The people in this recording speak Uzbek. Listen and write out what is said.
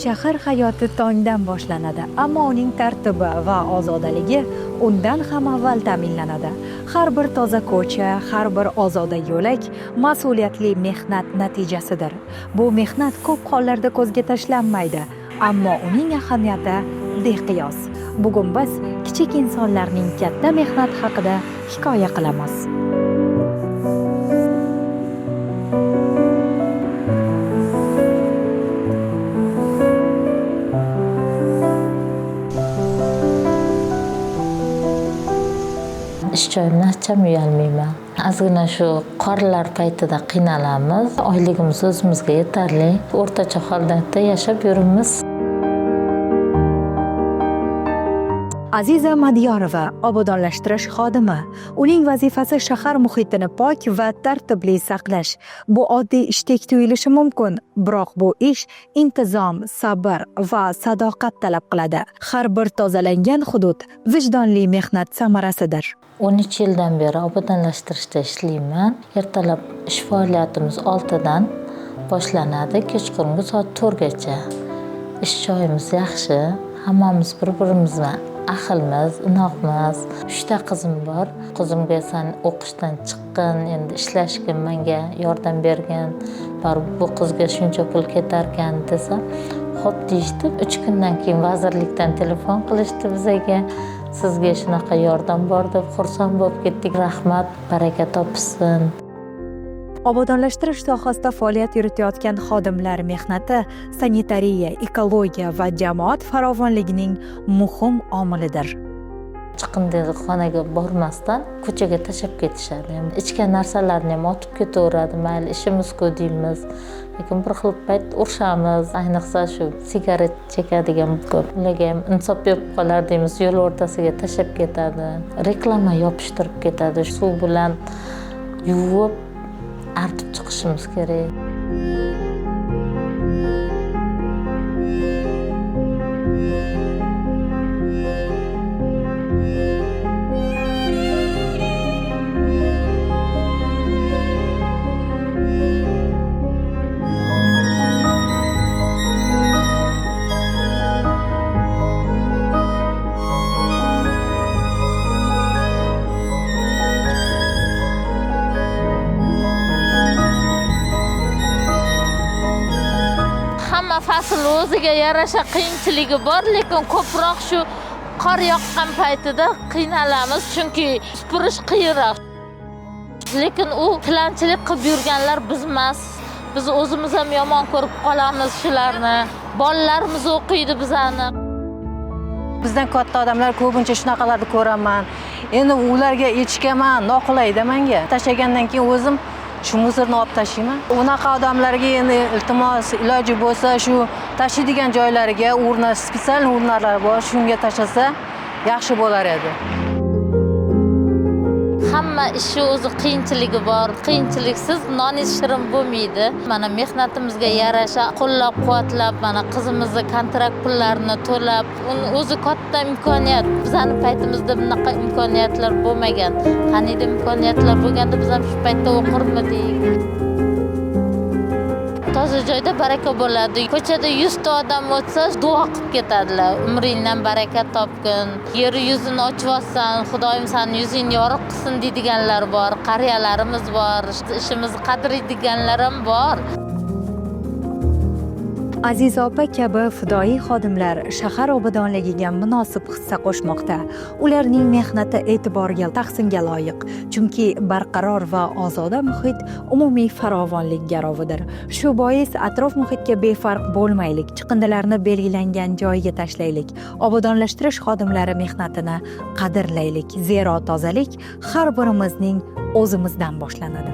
Shahar hayoti tongdan boshlanadi, ammo uning tartibi va ozodaligi undan ham avval ta'minlanadi. Har bir toza ko'cha, har bir ozoda yo'lak mas'uliyatli mehnat natijasidir. Bu mehnat ko'p hollarda ko'zga tashlanmaydi, ammo uning ahamiyati beqiyos. Bugun biz kichik insonlarning katta mehnat haqida hikoya qilamiz. Ish joyimdan hecham uyalmayman. Ozgina shu qorlar paytida qiynalamiz. Oyligimiz o'zimizga yetarli. O'rtacha holatda yashab yuribmiz. Aziza Madiyorova obodonlashtirish xodimi. Uning vazifasi shahar muhitini pok va tartibli saqlash. Bu oddiy ishdek tuyulishi mumkin, biroq bu ish intizom, sabr va sadoqat talab qiladi. Har bir tozalangan hudud vijdonli mehnat samarasidir. 13 yildan beri obodonlashtirishda ishlayman. Ertalab ish faoliyatimiz 6 dan boshlanadi, kechqurungi soat 4 gacha. Ish joyimiz yaxshi, hammamiz bir-birimizga ahilmiz, inoqmiz. 3 ta qizim bor. Qizimga san o'qishdan chiqqin, endi ishlashga menga yordam bergan. Bu qizga shuncha pul ketarkan desam, xo'p deyishdi. 3 kundan keyin vazirlikdan telefon qilishdi bizga. Sizga shunaqa yordam bor deb xursand bo'lib ketdik. Rahmat, baraka topsin. Obodonlashtirish sohasida faoliyat yuritayotgan xodimlar mehnati sanitariya, ekologiya va jamoat farovonligining muhim omilidir. Chiqindagi xonaga bormasdan ko'chaga tashlab ketishadi. Ichgan narsalarni ham otib ketaveradi. Mayli, ishimiz-ku deymiz. Lekin bir xil payt urishamiz. Ayniqsa shu sigaret chekadigan ko'p. Ularga ham insof berib qolar deymiz, yo'l o'rtasiga tashlab ketadi. Reklama yopishtirib ketadi. Suv bilan yuvib artib chiqishimiz kerak. Hamma fasl o'ziga yarasha qiyinchiligi bor, lekin ko'proq shu qor yoqqan paytida qiynalamiz, chunki supurish qiyinroq. Lekin u tilanchilik qilib yurganlar biz emas. Biz o'zimiz ham yomon ko'rib qolamiz shularni. Bolalarimiz o'qiydi bizani. Bizdan katta odamlar ko'pincha shunaqalarni ko'raman. Endi ularga echkaman, noqulayda menga. Tashlagandan keyin o'zim shu muzorni olib tashlayman. Unaqa odamlarga endi iltimos, iloji bo'lsa shu tashlaydigan joylariga spesial o'rnlar bor, shunga tashlasa yaxshi bo'lar edi. Hamma ishi o'zi qiyinchiligi bor. Qiyinchiliksiz noningiz shirin bo'lmaydi. Mana mehnatimizga yarasha qo'llab-quvvatlab, mana qizimizni kontrakt pullarini to'lab, uni o'zi katta imkoniyat. Bizning paytimizda bunaqa imkoniyatlar bo'lmagan. Qanday imkoniyatlar bo'lganda biz ham shu paytda o'qirmidik. Toza joyda baraka bo'ladi. Ko'chada 100 ta odam o'tsa, duo qilib ketadilar. Umringdan baraka topgin. Yer yuzini ochvatsan, Xudoyim seni yuzingni yorug' qilsin deydiganlar bor. Qariyalarimiz bor, ishimizni qadrlaydiganlar ham bor. Aziz opa kabi fidoyi xodimlar shahar obodonligiga munosib hissa qo'shmoqda. Ularning mehnati e'tiborga, tahsinga loyiq, chunki barqaror va ozoda muhit umumiy farovonlik garovidir. Shu bois atrof muhitga befarq bo'lmaylik, chiqindilarni belgilangan joyiga tashlaylik. Obodonlashtirish xodimlari mehnatini qadrlaylik, zero tozalik har birimizning o'zimizdan boshlanadi.